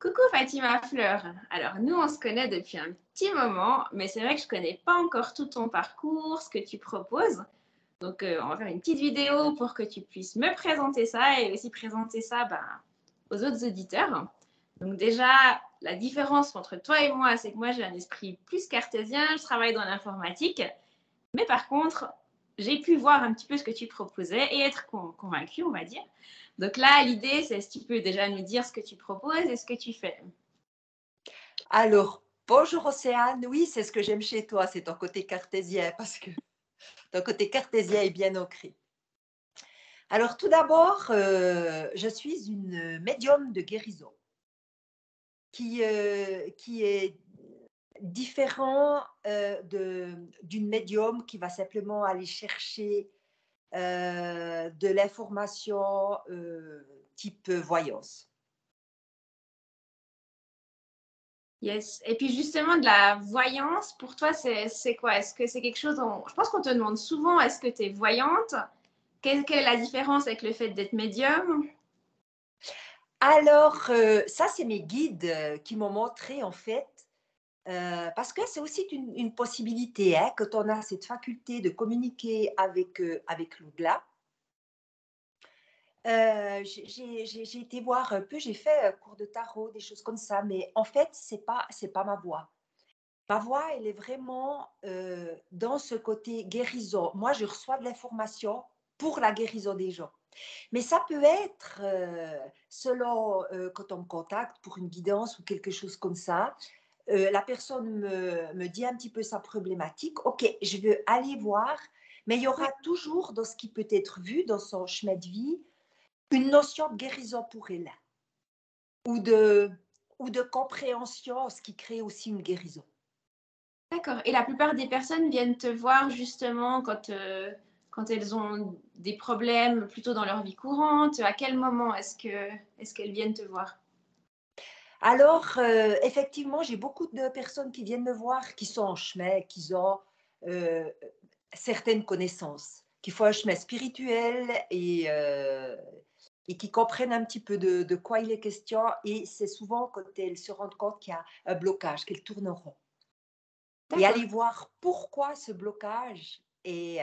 Coucou Fatima Fleur. Alors nous on se connaît depuis un petit moment, mais c'est vrai que je connais pas encore tout ton parcours, ce que tu proposes. Donc on va faire une petite vidéo pour que tu puisses me présenter ça et aussi présenter ça aux autres auditeurs. Donc déjà, la différence entre toi et moi, c'est que moi j'ai un esprit plus cartésien, je travaille dans l'informatique, mais par contre, j'ai pu voir un petit peu ce que tu proposais et être convaincue, on va dire. Donc là, l'idée, c'est si tu peux déjà nous dire ce que tu proposes et ce que tu fais. Alors, bonjour Océane, oui, c'est ce que j'aime chez toi, c'est ton côté cartésien, parce que ton côté cartésien est bien ancré. Alors, tout d'abord, je suis une médium de guérison qui est différent d'une médium qui va simplement aller chercher de l'information type voyance. Yes. Et puis justement, de la voyance, pour toi, c'est quoi? Est-ce que c'est quelque chose Je pense qu'on te demande souvent, est-ce que tu es voyante? Quelle est la différence avec le fait d'être médium? Alors, ça, c'est mes guides qui m'ont montré en fait. Parce que c'est aussi une possibilité, hein, quand on a cette faculté de communiquer avec l'au-delà. J'ai été voir un peu, j'ai fait un cours de tarot, des choses comme ça, mais en fait, c'est pas ma voix. Ma voix, elle est vraiment dans ce côté guérison. Moi, je reçois de l'information pour la guérison des gens. Mais ça peut être, selon quand on me contacte pour une guidance ou quelque chose comme ça, la personne me dit un petit peu sa problématique. Ok, je veux aller voir, mais il y Oui. aura toujours dans ce qui peut être vu dans son chemin de vie une notion de guérison pour elle ou de, ou de compréhension, ce qui crée aussi une guérison. D'accord. Et la plupart des personnes viennent te voir justement quand elles ont des problèmes plutôt dans leur vie courante. À quel moment est-ce qu'elles viennent te voir? Alors, effectivement, j'ai beaucoup de personnes qui viennent me voir, qui sont en chemin, qui ont euh, certaines connaissances, qui font un chemin spirituel et qui comprennent un petit peu de quoi il est question. Et c'est souvent quand elles se rendent compte qu'il y a un blocage, qu'elles tournent en rond. Et D'accord. aller voir pourquoi ce blocage et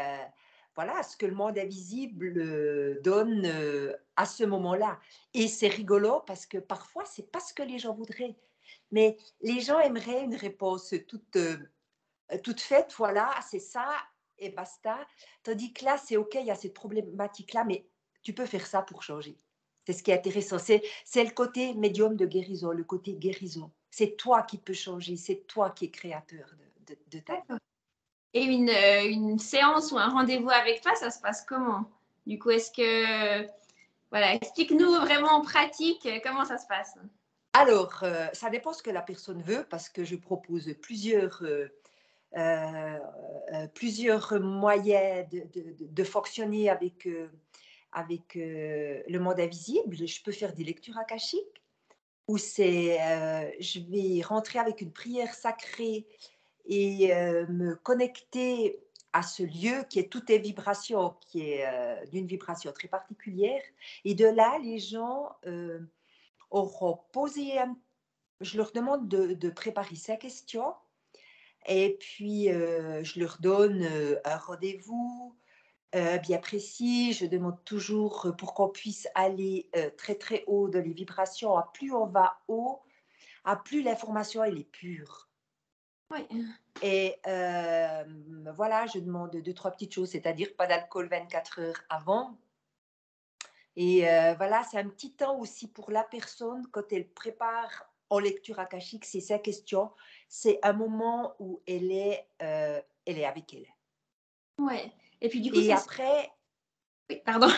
voilà ce que le monde invisible donne à ce moment-là. Et c'est rigolo parce que parfois, c'est pas ce que les gens voudraient. Mais les gens aimeraient une réponse toute faite, voilà, c'est ça et basta. Tandis que là, c'est OK, il y a cette problématique-là, mais tu peux faire ça pour changer. C'est ce qui est intéressant. C'est le côté médium de guérison, le côté guérison. C'est toi qui peux changer, c'est toi qui es créateur de ta vie. D'accord. Et une séance ou un rendez-vous avec toi, ça se passe comment? Du coup, voilà, explique-nous vraiment en pratique comment ça se passe. Alors, ça dépend ce que la personne veut parce que je propose plusieurs moyens de fonctionner avec le monde invisible. Je peux faire des lectures akashiques où je vais rentrer avec une prière sacrée et me connecter à ce lieu qui est toutes les vibrations, qui est d'une vibration très particulière. Et de là, les gens auront posé je leur demande de préparer ces questions et puis je leur donne un rendez-vous bien précis. Je demande toujours pour qu'on puisse aller très très haut dans les vibrations. À plus on va haut, à plus l'information elle est pure. Oui. Et voilà, je demande deux, trois petites choses, c'est-à-dire pas d'alcool 24 heures avant. Et voilà, c'est un petit temps aussi pour la personne quand elle prépare en lecture akashique, c'est sa question. C'est un moment où elle est avec elle. Ouais. Et puis du coup, Et après, oui, pardon.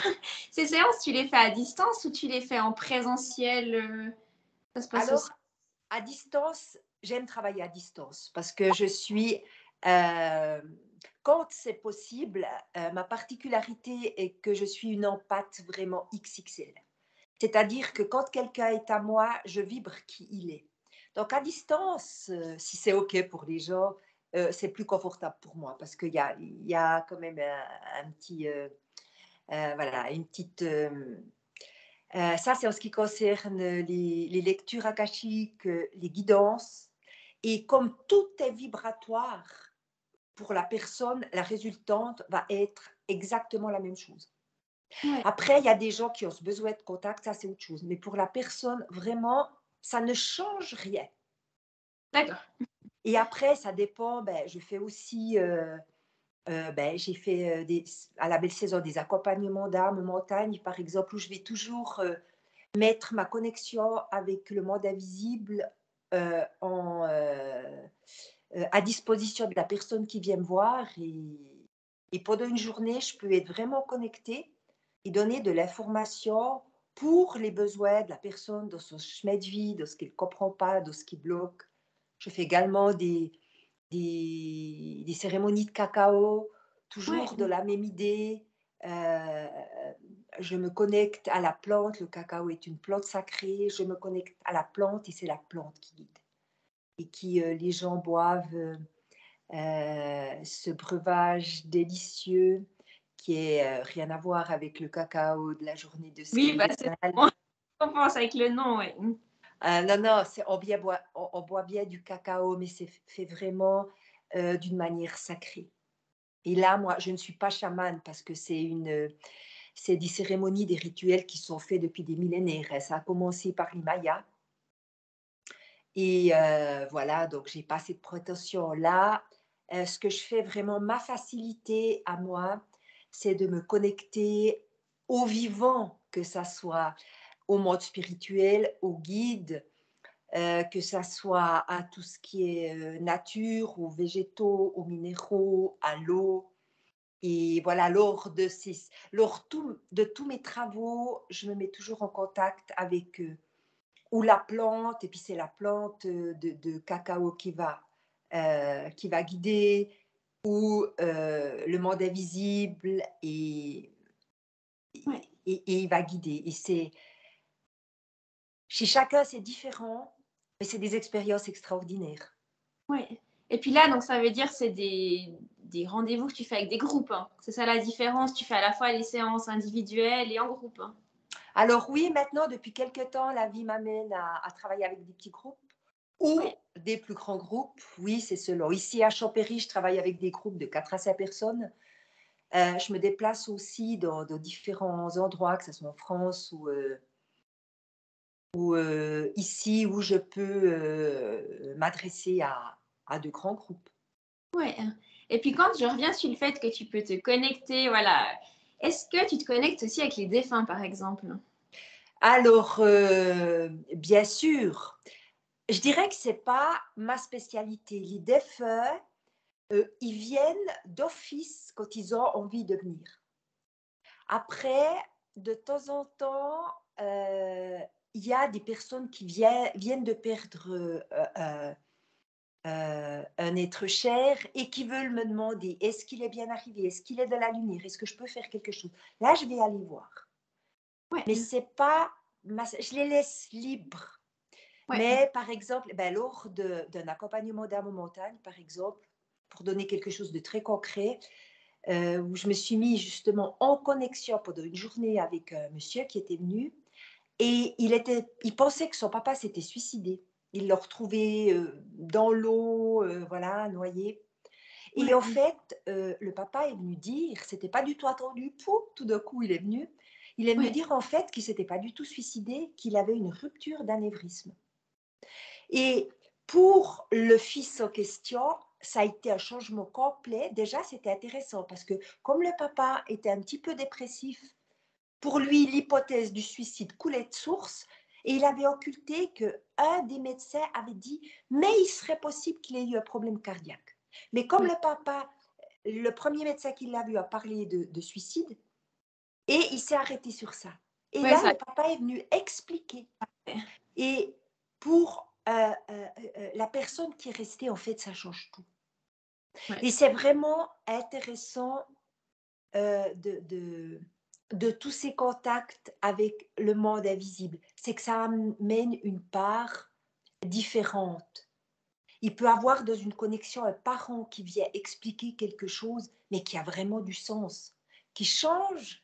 Ces séances, tu les fais à distance ou tu les fais en présentiel? Ça se passe aussi. alors, à distance, j'aime travailler à distance parce que je suis, euh, quand c'est possible, ma particularité est que je suis une empathie vraiment XXL. C'est-à-dire que quand quelqu'un est à moi, je vibre qui il est. Donc à distance, si c'est OK pour les gens, c'est plus confortable pour moi parce qu'il y a quand même un petit, voilà, une petite, Ça, c'est en ce qui concerne les lectures akashiques, les guidances. Et comme tout est vibratoire, pour la personne, la résultante va être exactement la même chose. Ouais, Après, il y a des gens qui ont ce besoin de contact, ça c'est autre chose. Mais pour la personne, vraiment, ça ne change rien. d'accord. Et après, ça dépend, ben, je fais aussi, ben, j'ai fait à la belle saison des accompagnements d'âme montagne, par exemple, où je vais toujours mettre ma connexion avec le monde invisible à disposition de la personne qui vient me voir. Et pendant une journée, je peux être vraiment connectée et donner de l'information pour les besoins de la personne dans son chemin de vie, de ce qu'elle ne comprend pas, de ce qui bloque. Je fais également des cérémonies de cacao, Ouais, toujours de la même idée. Je me connecte à la plante. Le cacao est une plante sacrée. Je me connecte à la plante et c'est la plante qui guide. Et qui, les gens boivent ce breuvage délicieux qui est rien à voir avec le cacao de la journée de oui, bah, c'est Saint. on pense avec le nom, ouais. Non, non, on boit bien du cacao, mais c'est fait vraiment d'une manière sacrée. Et là, moi, je ne suis pas chamane parce que c'est des cérémonies, des rituels qui sont faits depuis des millénaires. Ça a commencé par les Mayas. Et voilà, donc j'ai pas cette prétention-là. Ce que je fais vraiment, ma facilité à moi, c'est de me connecter au vivant, que ça soit au monde spirituel, au guide, que ça soit à tout ce qui est nature, aux végétaux, aux minéraux, à l'eau. Et voilà, lors de tous mes travaux, je me mets toujours en contact avec ou la plante, et puis c'est la plante de cacao qui va guider, ou le monde invisible, Ouais, et il va guider. Et c'est, chez chacun, c'est différent, mais c'est des expériences extraordinaires. ouais. Et puis là, donc ça veut dire c'est des rendez-vous que tu fais avec des groupes, hein. C'est ça la différence, tu fais à la fois les séances individuelles et en groupe, hein. Alors oui, maintenant, depuis quelque temps, la vie m'amène à travailler avec des petits groupes ou Ouais, des plus grands groupes. Oui, c'est selon. Ici, à Champéry, je travaille avec des groupes de 4 à 5 personnes. Je me déplace aussi dans différents endroits, que ce soit en France ou ici, où je peux m'adresser à de grands groupes. ouais. Et puis quand je reviens sur le fait que tu peux te connecter, voilà, est-ce que tu te connectes aussi avec les défunts, par exemple? Alors, bien sûr, je dirais que ce n'est pas ma spécialité. Les défunts, ils viennent d'office quand ils ont envie de venir. Après, de temps en temps, il y a des personnes qui viennent de perdre un être cher et qui veulent me demander est-ce qu'il est bien arrivé, est-ce qu'il est de la lumière, est-ce que je peux faire quelque chose. Là, je vais aller voir. Ouais, Mais c'est pas je les laisse libres. ouais, Mais par exemple, ben, lors d'un accompagnement d'âme montagne, par exemple, pour donner quelque chose de très concret, où je me suis mis justement en connexion pendant une journée avec un monsieur qui était venu et il pensait que son papa s'était suicidé. Il l'a retrouvé dans l'eau, voilà, noyé. Et ouais, en fait, le papa est venu dire, c'était pas du tout attendu, pouf, tout d'un coup il est venu, il est venu ouais, dire en fait qu'il s'était pas du tout suicidé, qu'il avait une rupture d'anévrisme. Et pour le fils en question, ça a été un changement complet. Déjà, c'était intéressant parce que comme le papa était un petit peu dépressif, pour lui, l'hypothèse du suicide coulait de source et il avait occulté qu'un des médecins avait dit mais il serait possible qu'il ait eu un problème cardiaque. Mais comme ouais. le papa, le premier médecin qui l'a vu a parlé de suicide et il s'est arrêté sur ça. Et Ouais, là, ça le papa est venu expliquer. ouais, Et pour la personne qui est restée, en fait, ça change tout. ouais, Et c'est vraiment intéressant de tous ces contacts avec le monde invisible. C'est que ça amène une part différente. Il peut avoir dans une connexion un parent qui vient expliquer quelque chose, mais qui a vraiment du sens, qui change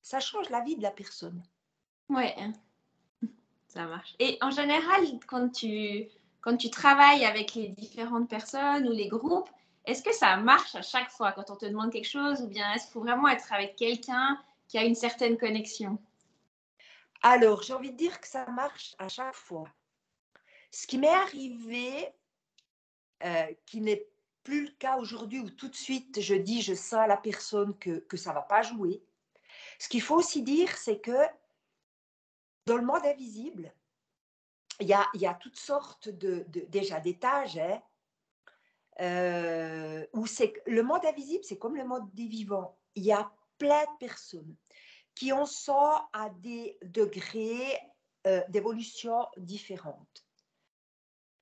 ça change la vie de la personne. Ouais, ça marche. Et en général, quand tu travailles avec les différentes personnes ou les groupes, est-ce que ça marche à chaque fois quand on te demande quelque chose ou bien est-ce qu'il faut vraiment être avec quelqu'un qui a une certaine connexion? Alors, j'ai envie de dire que ça marche à chaque fois. Ce qui m'est arrivé, qui n'est plus le cas aujourd'hui, où tout de suite je dis, je sens à la personne que ça ne va pas jouer. Ce qu'il faut aussi dire, c'est que dans le monde invisible, il y a toutes sortes déjà d'étages, hein, où le monde invisible, c'est comme le monde des vivants. Il y a plein de personnes qui en sont à des degrés d'évolution différentes.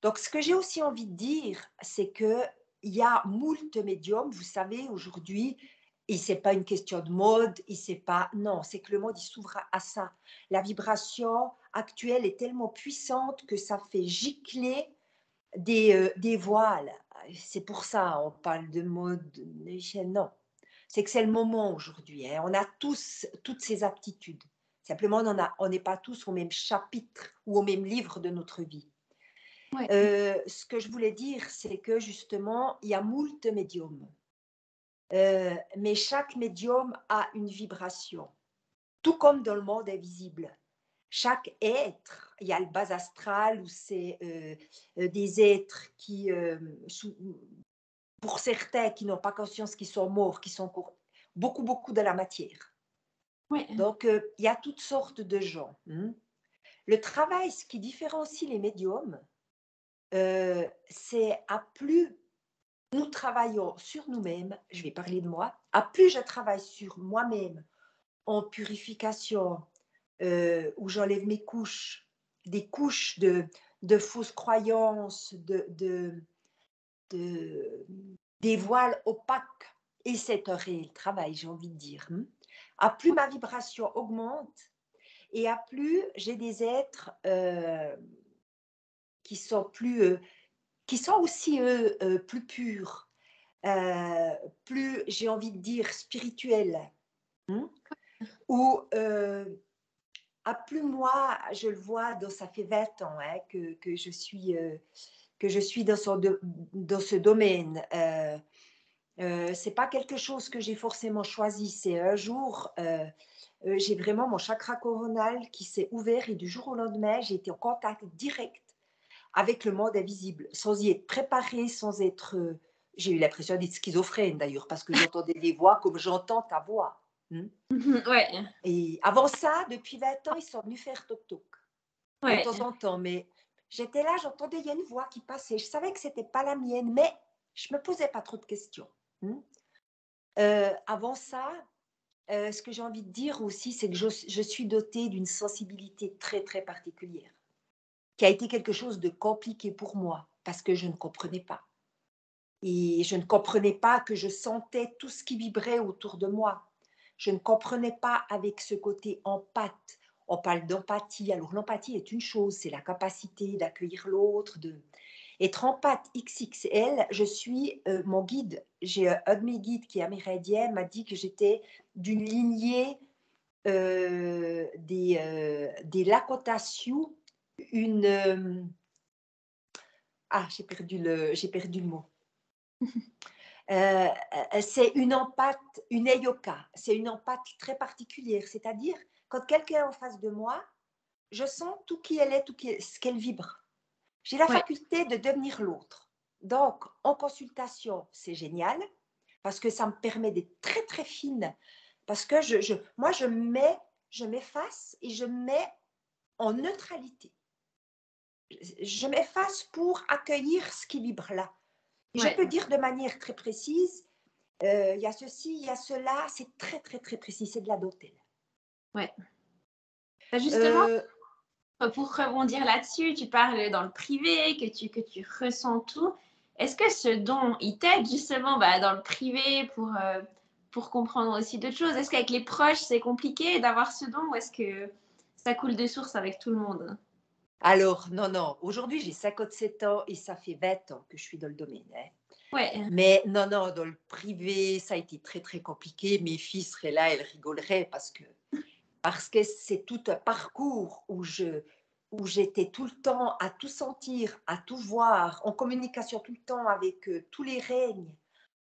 Donc, ce que j'ai aussi envie de dire, c'est qu'il y a moult médiums, vous savez, aujourd'hui, et ce n'est pas une question de mode, et c'est pas, non, c'est que le monde il s'ouvre à ça. La vibration actuelle est tellement puissante que ça fait gicler des voiles. C'est pour ça, on parle de mode, non. C'est que c'est le moment aujourd'hui, hein. On a tous toutes ces aptitudes. Simplement, on n'est pas tous au même chapitre ou au même livre de notre vie. Ouais. Ce que je voulais dire, c'est que justement, il y a moult médiums. Mais chaque médium a une vibration, tout comme dans le monde invisible. Chaque être, il y a le bas astral où c'est des êtres qui, pour certains qui n'ont pas conscience qu'ils sont morts, qui sont encore beaucoup, beaucoup de la matière. Ouais. Donc, il y a toutes sortes de gens. Le travail, ce qui différencie les médiums, c'est à plus nous travaillons sur nous-mêmes, je vais parler de moi, à plus je travaille sur moi-même en purification, où j'enlève mes couches, des couches de fausses croyances, de- des voiles opaques, et c'est un réel travail, j'ai envie de dire. À plus ma vibration augmente, et à plus j'ai des êtres qui sont qui sont aussi, eux, plus purs, plus, j'ai envie de dire, spirituels. Ou à plus moi, je le vois, ça fait 20 ans hein, que je suis dans ce domaine. C'est pas quelque chose que j'ai forcément choisi. C'est un jour, j'ai vraiment mon chakra coronal qui s'est ouvert et du jour au lendemain, j'ai été en contact direct avec le monde invisible, sans y être préparée, sans être... j'ai eu l'impression d'être schizophrène d'ailleurs, parce que j'entendais des voix comme j'entends ta voix. Ouais. Et avant ça, depuis 20 ans, ils sont venus faire toc-toc, de Ouais. temps en temps. Mais j'étais là, j'entendais, il y a une voix qui passait. Je savais que ce n'était pas la mienne, mais je ne me posais pas trop de questions. Avant ça, ce que j'ai envie de dire aussi, c'est que je suis dotée d'une sensibilité très, très particulière, qui a été quelque chose de compliqué pour moi, parce que je ne comprenais pas. Et je ne comprenais pas que je sentais tout ce qui vibrait autour de moi. Je ne comprenais pas avec ce côté empathe. On parle d'empathie. Alors l'empathie est une chose, c'est la capacité d'accueillir l'autre, de être empathe XXL. Je suis mon guide. J'ai un de mes guides qui est amérindien m'a dit que j'étais d'une lignée des Lakota Sioux, une j'ai perdu le mot. C'est une empathe, une eyoka. C'est une empathe très particulière. C'est-à-dire, quand quelqu'un est en face de moi, je sens tout qui elle est, ce qu'elle vibre. J'ai la Ouais. faculté de devenir l'autre. Donc, en consultation, c'est génial parce que ça me permet d'être très, très fine. Parce que moi, je m'efface et je me mets en neutralité. Je m'efface pour accueillir ce qui vibre là. Et je Ouais. peux dire de manière très précise, il y a ceci, il y a cela, c'est très, très, très précis, c'est de la dentelle. Ouais. Bah, justement, Euh, pour rebondir là-dessus, tu parles dans le privé, que tu ressens tout. Est-ce que ce don, il t'aide justement bah, dans le privé pour comprendre aussi d'autres choses? Est-ce qu'avec les proches, c'est compliqué d'avoir ce don ou est-ce que ça coule de source avec tout le monde? alors, non, non, aujourd'hui j'ai 57 ans et ça fait 20 ans que je suis dans le domaine. Hein. Ouais. Mais non, non, dans le privé, ça a été très, très compliqué. Mes filles seraient là, elles rigoleraient parce que parce que c'est tout un parcours où j'étais tout le temps à tout sentir, à tout voir, en communication tout le temps avec, tous les règnes.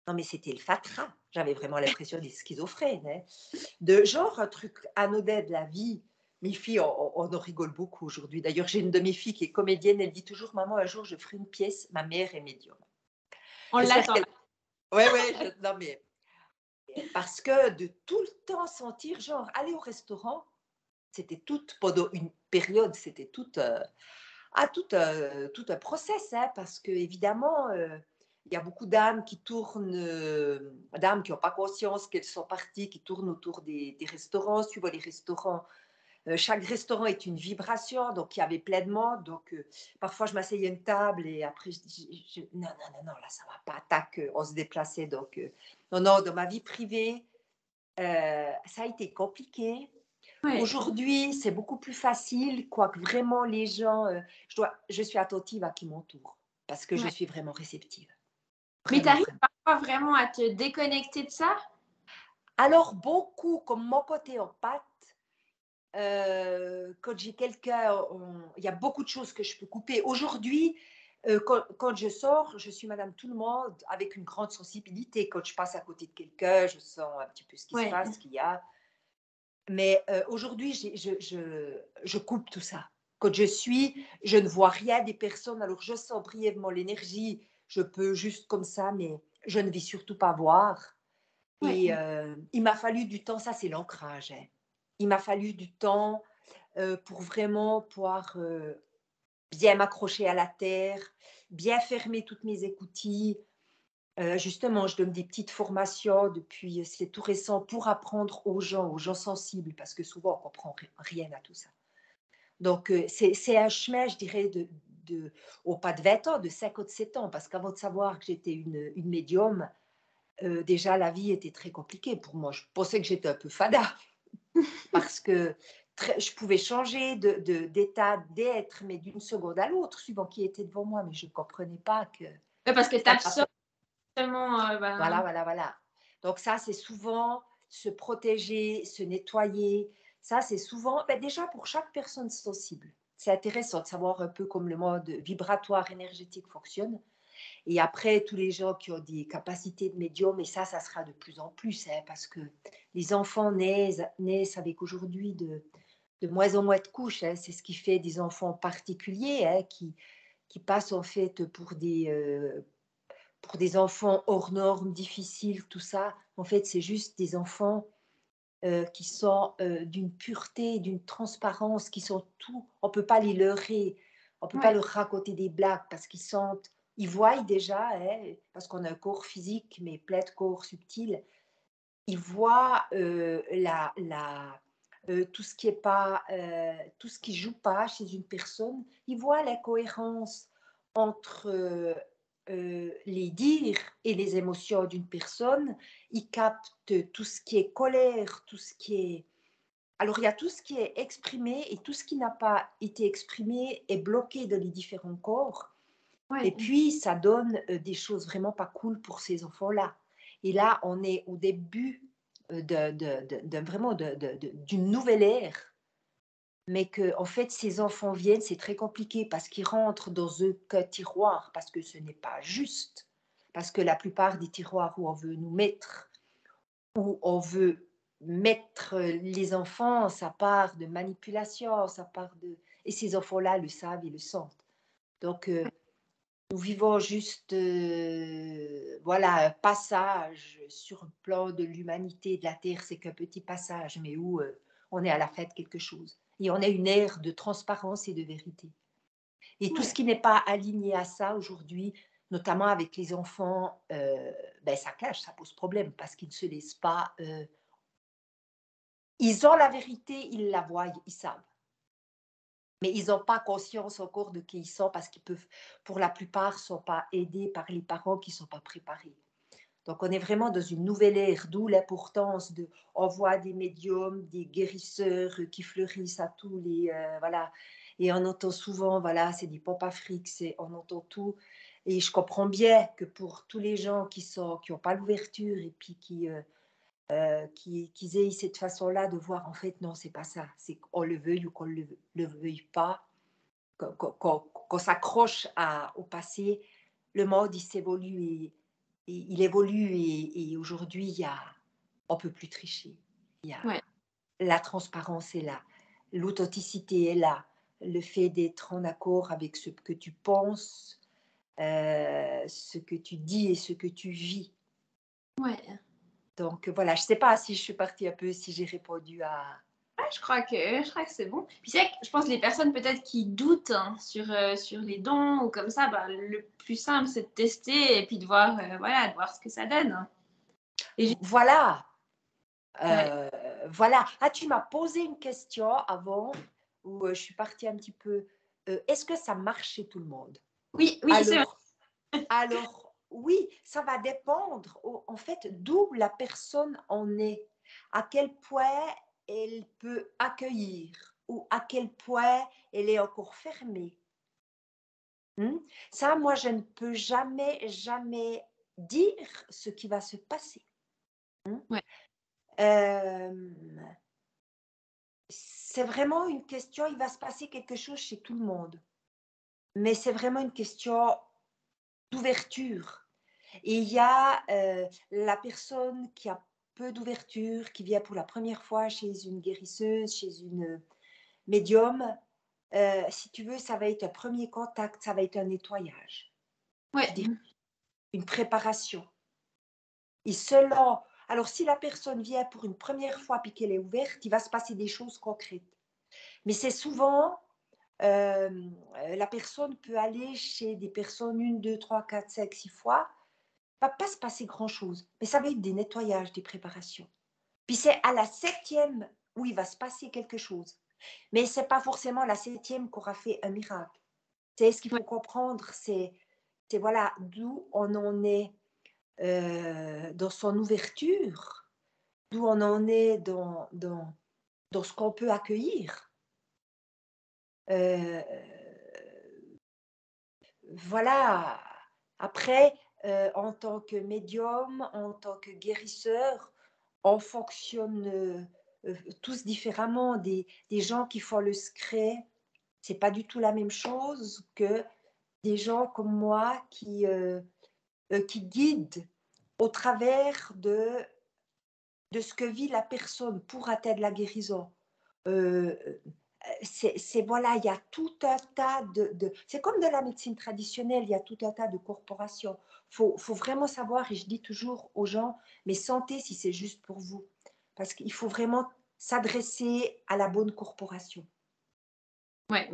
Non, mais c'était le fatras. J'avais vraiment l'impression d'être schizophrène, hein. De genre un truc anodin de la vie. Mes filles, on en rigole beaucoup aujourd'hui. D'ailleurs, j'ai une de mes filles qui est comédienne, elle dit toujours: «Maman, un jour, je ferai une pièce, ma mère est médium». On J'espère l'attend qu'elle là. ouais, ouais, non, mais parce que de tout le temps sentir, genre, aller au restaurant, c'était tout pendant une période, c'était tout un process, hein, parce qu'évidemment, il y a beaucoup d'âmes qui tournent, d'âmes qui n'ont pas conscience qu'elles sont parties, qui tournent autour des restaurants. Tu vois, les restaurants, chaque restaurant est une vibration, donc il y avait plein de monde. Donc, parfois, je m'asseyais à une table et après, non, non, non, non, là, ça va pas, tac, on se déplaçait. Donc, non, non, dans ma vie privée, ça a été compliqué. Ouais. Aujourd'hui, c'est beaucoup plus facile, quoique vraiment les gens, je suis attentive à qui m'entoure parce que je Ouais. suis vraiment réceptive. Mais tu Vraiment, arrives vraiment. parfois vraiment à te déconnecter de ça? Alors beaucoup, comme mon côté en pâte, quand j'ai quelqu'un, il y a beaucoup de choses que je peux couper. Aujourd'hui, quand je sors, je suis madame tout le monde avec une grande sensibilité. Quand je passe à côté de quelqu'un, je sens un petit peu ce qui se Ouais. passe, ce qu'il y a. Mais aujourd'hui, je coupe tout ça. Quand je suis, je ne vois rien des personnes, alors je sens brièvement l'énergie, je peux juste comme ça, mais je ne vais surtout pas voir. Et Ouais. il m'a fallu du temps, ça c'est l'ancrage, hein. Il m'a fallu du temps pour vraiment pouvoir bien m'accrocher à la terre, bien fermer toutes mes écoutilles. Justement, je donne des petites formations depuis, c'est tout récent, pour apprendre aux gens sensibles, parce que souvent on comprend rien à tout ça. Donc, c'est un chemin, je dirais, oh, pas de 20 ans, de 57 ans, parce qu'avant de savoir que j'étais une médium, déjà la vie était très compliquée pour moi. Je pensais que j'étais un peu fada, parce que je pouvais changer d'état d'être, mais d'une seconde à l'autre, suivant qui était devant moi, mais je ne comprenais pas que Ouais, parce que tu ça m'a absorbes tellement, voilà, ben, voilà, voilà. Donc ça, c'est souvent se protéger, se nettoyer. Ça, c'est souvent, ben déjà pour chaque personne sensible. C'est intéressant de savoir un peu comme le mode vibratoire énergétique fonctionne. Et après, tous les gens qui ont des capacités de médium, et ça sera de plus en plus, hein, parce que les enfants naissent avec aujourd'hui de moins en moins de couches, hein. C'est ce qui fait des enfants particuliers, hein, qui passent en fait pour des enfants hors normes, difficiles, tout ça. En fait, c'est juste des enfants qui sont d'une pureté, d'une transparence, qui sont tout. On ne peut pas les leurrer, on ne peut pas ouais. leur raconter des blagues parce qu'ils sentent, ils voient déjà, hein, parce qu'on a un corps physique, mais plein de corps subtils. Ils voient tout ce qui est pas, tout ce qui joue pas chez une personne. Ils voient l'incohérence entre les dires et les émotions d'une personne. Ils captent tout ce qui est colère, tout ce qui est... Alors, il y a tout ce qui est exprimé et tout ce qui n'a pas été exprimé est bloqué dans les différents corps. Et Ouais. puis, ça donne des choses vraiment pas cool pour ces enfants-là. Et là, on est au début vraiment d'une nouvelle ère, mais que en fait, ces enfants viennent, c'est très compliqué parce qu'ils rentrent dans un tiroir, parce que ce n'est pas juste. Parce que la plupart des tiroirs où on veut nous mettre, où on veut mettre les enfants, ça part de manipulation, ça part de... Et ces enfants-là le savent, ils le sentent. Donc, nous vivons juste, voilà, un passage sur le plan de l'humanité, de la Terre, c'est qu'un petit passage, mais où on est à la fin de quelque chose. Et on a une ère de transparence et de vérité. Et tout ce Ouais. qui n'est pas aligné à ça aujourd'hui, notamment avec les enfants, ben ça cache, ça pose problème parce qu'ils ne se laissent pas. Ils ont la vérité, ils la voient, ils savent. Mais ils n'ont pas conscience encore de qui ils sont parce qu'ils peuvent, pour la plupart, ne sont pas aidés par les parents qui ne sont pas préparés. Donc, on est vraiment dans une nouvelle ère, d'où l'importance de, on voit des médiums, des guérisseurs qui fleurissent à tous les, voilà. Et on entend souvent, voilà, c'est des pop afriques, on entend tout. Et je comprends bien que pour tous les gens qui n'ont pas l'ouverture et puis qu'ils aient cette façon-là de voir, en fait, non, c'est pas ça. C'est qu'on le veuille ou qu'on le veuille pas, qu'on s'accroche au passé. Le monde, il s'évolue et il évolue et aujourd'hui, on peut plus tricher. Il y a, Ouais. la transparence est là, l'authenticité est là, le fait d'être en accord avec ce que tu penses, ce que tu dis et ce que tu vis. Ouais. Donc voilà, je ne sais pas si je suis partie un peu, si j'ai répondu à... Ouais, je crois que c'est bon. Puis c'est vrai que je pense que les personnes peut-être qui doutent hein, sur les dons ou comme ça, bah, le plus simple c'est de tester et puis de voir, voilà, de voir ce que ça donne. Hein. Et Voilà, ouais. voilà. Ah, tu m'as posé une question avant où je suis partie un petit peu. Est-ce que ça marche chez tout le monde? Oui, oui, c'est vrai. Alors, alors, oui, ça va dépendre en fait d'où la personne en est, à quel point elle peut accueillir ou à quel point elle est encore fermée. Ça, moi, je ne peux jamais, jamais dire ce qui va se passer. Ouais. Euh, c'est vraiment une question, il va se passer quelque chose chez tout le monde, mais c'est vraiment une question d'ouverture. Et il y a la personne qui a peu d'ouverture, qui vient pour la première fois chez une guérisseuse, chez une médium. Si tu veux, ça va être un premier contact, ça va être un nettoyage, Ouais. je dirais, une préparation. Et selon, alors si la personne vient pour une première fois puis qu'elle est ouverte, il va se passer des choses concrètes. Mais c'est souvent, la personne peut aller chez des personnes 1, 2, 3, 4, 5, 6 fois. Il ne va pas se passer grand-chose, mais ça va être des nettoyages, des préparations. Puis c'est à la 7e où il va se passer quelque chose. Mais ce n'est pas forcément la 7e qu'aura fait un miracle. C'est ce qu'il Ouais. faut comprendre, c'est voilà, d'où on en est dans son ouverture, d'où on en est dans ce qu'on peut accueillir. Euh, voilà. Après, en tant que médium, en tant que guérisseur, on fonctionne tous différemment. Des gens qui font le secret, c'est pas du tout la même chose que des gens comme moi qui guident au travers de ce que vit la personne pour atteindre la guérison. Euh, voilà, il y a tout un tas c'est comme de la médecine traditionnelle, il y a tout un tas de corporations. Faut vraiment savoir, et je dis toujours aux gens, mais sentez si c'est juste pour vous. Parce qu'il faut vraiment s'adresser à la bonne corporation. Ouais.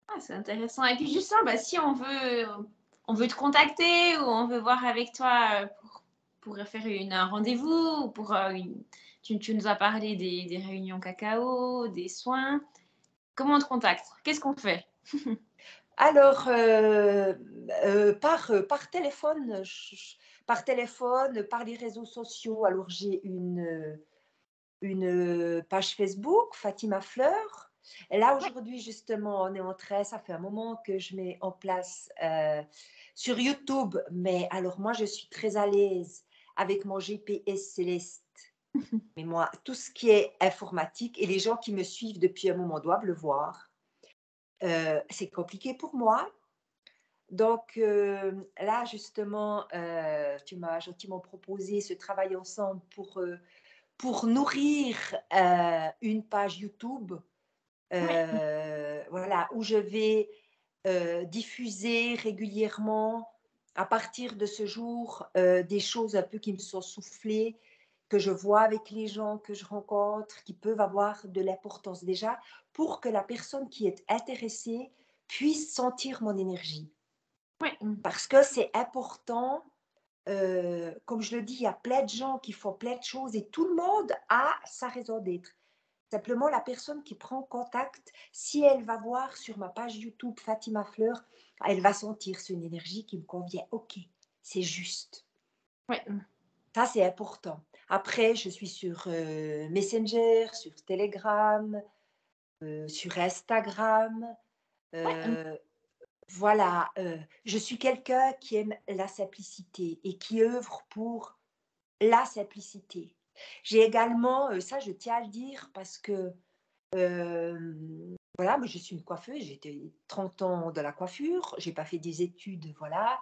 Ah, c'est intéressant. Et puis justement, bah, si on veut te contacter ou on veut voir avec toi pour faire un rendez-vous, ou tu nous as parlé des réunions cacao, des soins. Comment on te contacte? Qu'est-ce qu'on fait? Alors, par téléphone, par les réseaux sociaux, alors j'ai une page Facebook, Fatima Fleur. Et là, Ouais. aujourd'hui, justement, on est en train, ça fait un moment que je mets en place sur YouTube, mais alors moi, je suis très à l'aise avec mon GPS Céleste. Mais moi, tout ce qui est informatique, et les gens qui me suivent depuis un moment doivent le voir, c'est compliqué pour moi. Donc là, justement, tu m'as gentiment proposé ce travail ensemble pour nourrir une page YouTube, Ouais. voilà, où je vais diffuser régulièrement, à partir de ce jour, des choses un peu qui me sont soufflées, que je vois avec les gens que je rencontre, qui peuvent avoir de l'importance déjà, pour que la personne qui est intéressée puisse sentir mon énergie. Ouais. Parce que c'est important, comme je le dis, il y a plein de gens qui font plein de choses et tout le monde a sa raison d'être. Simplement, la personne qui prend contact, si elle va voir sur ma page YouTube Fatima Fleur, elle va sentir c'est une énergie qui me convient. Ok, c'est juste. Ouais. Ça, c'est important. Après, je suis sur Messenger, sur Telegram, sur Instagram. Ouais. euh, Voilà, je suis quelqu'un qui aime la simplicité et qui œuvre pour la simplicité. J'ai également, ça je tiens à le dire parce que, voilà, moi je suis une coiffeuse, j'ai été 30 ans dans la coiffure, j'ai pas fait des études, voilà.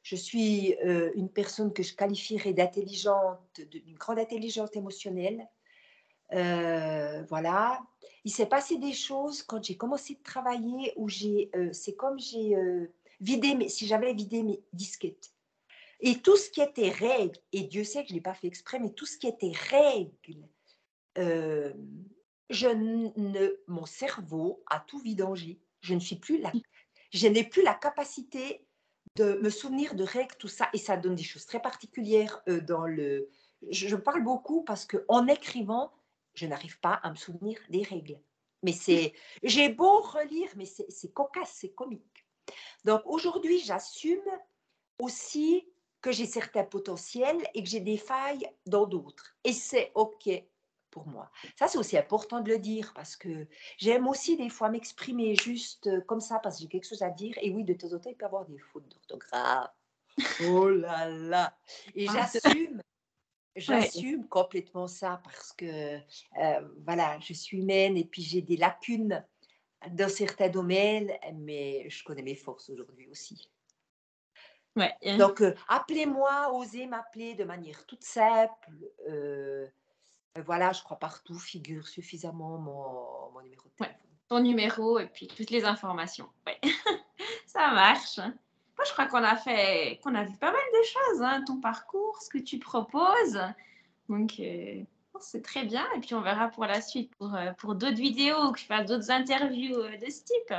Je suis, une personne que je qualifierais d'intelligente, d'une grande intelligence émotionnelle. Voilà. Il s'est passé des choses quand j'ai commencé de travailler où c'est comme j'ai, si j'avais vidé mes disquettes. Et tout ce qui était règles, et Dieu sait que je ne l'ai pas fait exprès, mais tout ce qui était règles, euh, mon cerveau a tout vidangé. Je n'ai plus la capacité de me souvenir de règles, tout ça, et ça donne des choses très particulières dans le. Je parle beaucoup parce qu'en écrivant, je n'arrive pas à me souvenir des règles. Mais j'ai beau relire, mais c'est cocasse, c'est comique. Donc aujourd'hui, j'assume aussi que j'ai certains potentiels et que j'ai des failles dans d'autres. Et c'est OK pour moi. Ça, c'est aussi important de le dire parce que j'aime aussi des fois m'exprimer juste comme ça parce que j'ai quelque chose à dire. Et oui, de temps en temps, il peut y avoir des fautes d'orthographe. Oh là là. Et Ah, ouais. j'assume complètement ça parce que, voilà, je suis humaine et puis j'ai des lacunes dans certains domaines, mais je connais mes forces aujourd'hui aussi. Ouais. Donc, appelez-moi, osez m'appeler de manière toute simple. Voilà, je crois partout figure suffisamment mon numéro de Ouais. téléphone. Ton numéro et puis toutes les informations. Ouais. Ça marche. Moi, je crois qu'on a vu pas mal de choses, hein, ton parcours, ce que tu proposes. Donc, c'est très bien. Et puis, on verra pour la suite pour d'autres vidéos, que tu fasses d'autres interviews de ce type.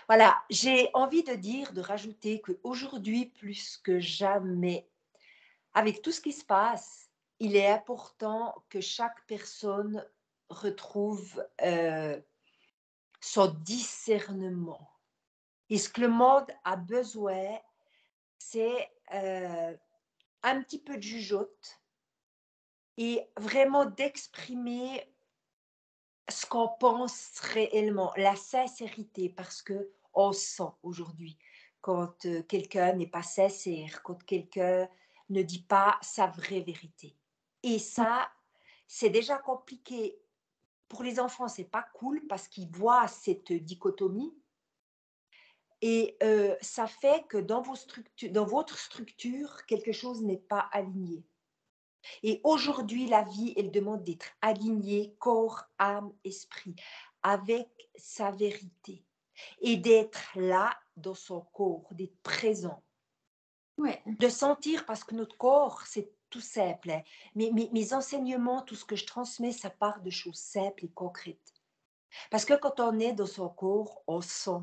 Voilà, j'ai envie de dire, de rajouter qu'aujourd'hui, plus que jamais, avec tout ce qui se passe, il est important que chaque personne retrouve son discernement. Et ce que le monde a besoin, c'est un petit peu de jugeote et vraiment d'exprimer ce qu'on pense réellement, la sincérité, parce que on sent aujourd'hui quand quelqu'un n'est pas sincère, quand quelqu'un ne dit pas sa vraie vérité. Et ça, c'est déjà compliqué. Pour les enfants, c'est pas cool parce qu'ils voient cette dichotomie. Et ça fait que dans votre structure, quelque chose n'est pas aligné. Et aujourd'hui, la vie, elle demande d'être alignée, corps, âme, esprit, avec sa vérité. Et d'être là dans son corps, d'être présent. Ouais. De sentir, parce que notre corps, c'est tout simple. Hein. Mes enseignements, tout ce que je transmets, ça part de choses simples et concrètes. Parce que quand on est dans son corps, on sent.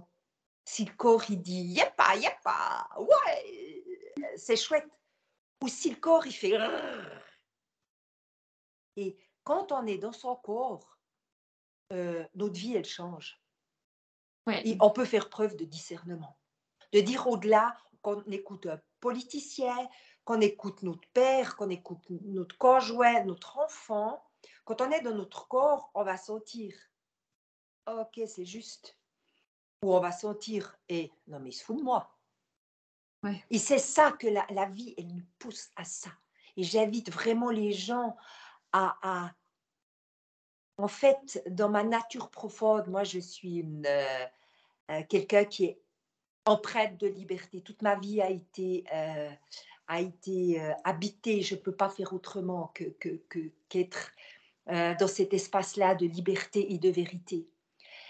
Si le corps, il dit « Yeppa, yeppa, ouais !» c'est chouette. Ou si le corps, il fait « Rrr !» Et quand on est dans son corps, notre vie, elle change. Ouais. Et on peut faire preuve de discernement. De dire au-delà qu'on écoute un politicien, qu'on écoute notre père, qu'on écoute notre conjoint, notre enfant. Quand on est dans notre corps, on va sentir « Ok, c'est juste ». Ou on va sentir « Eh, non mais il se fout de moi ». Ouais. Et c'est ça que la vie, elle nous pousse à ça. Et j'invite vraiment les gens à en fait, dans ma nature profonde, moi, je suis quelqu'un qui est empreinte de liberté. Toute ma vie a été habitée. Je ne peux pas faire autrement qu'être dans cet espace-là de liberté et de vérité.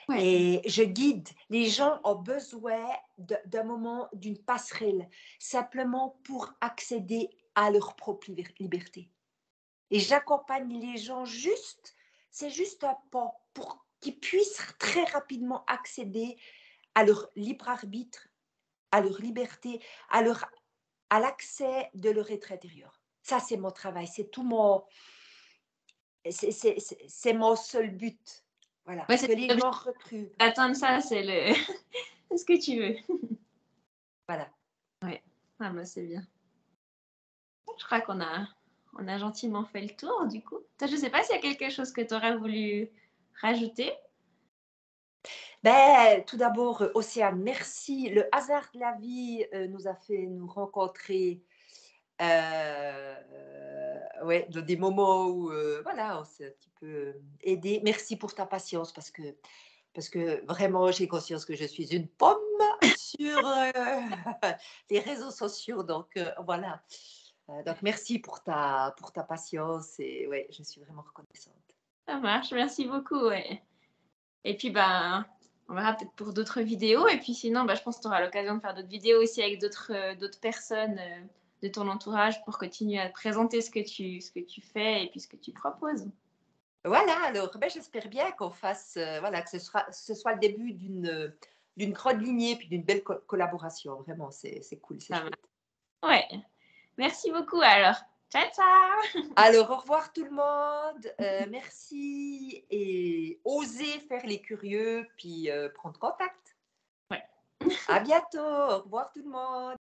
Ouais. Et je guide. Les gens ont besoin d'un moment, d'une passerelle, simplement pour accéder à leur propre liberté. Et j'accompagne les gens c'est juste un pas pour qu'ils puissent très rapidement accéder à leur libre arbitre, à leur liberté, à l'accès de leur être intérieur. Ça, c'est mon travail, c'est mon seul but. Voilà, Ouais, c'est que les gens l'objectif retrouvent. d'atteindre ça, c'est c'est ce que tu veux. Voilà. Ouais. Ah, bah, c'est bien. Je crois on a gentiment fait le tour, du coup. Toi, je sais pas s'il y a quelque chose que tu aurais voulu rajouter. Ben, tout d'abord, Océane, merci. Le hasard de la vie nous a fait nous rencontrer Ouais, dans des moments où voilà, on s'est un petit peu aidé. Merci pour ta patience parce que vraiment, j'ai conscience que je suis une pomme sur les réseaux sociaux. Donc, voilà. Donc, merci pour ta patience et ouais, je suis vraiment reconnaissante. Ça marche, merci beaucoup, ouais. Et puis, ben, on verra peut-être pour d'autres vidéos. Et puis sinon, bah, je pense que tu auras l'occasion de faire d'autres vidéos aussi avec d'autres personnes de ton entourage pour continuer à te présenter ce que tu fais et puis ce que tu proposes. Voilà, alors ben, j'espère bien qu'on fasse, voilà, que ce soit le début d'une grande lignée puis d'une belle collaboration. Vraiment, c'est cool, c'est Ça va. chouette. Ouais. Merci beaucoup alors. Ciao, ciao! Alors, au revoir tout le monde. Merci et osez faire les curieux puis prendre contact. Ouais. À bientôt. Au revoir tout le monde.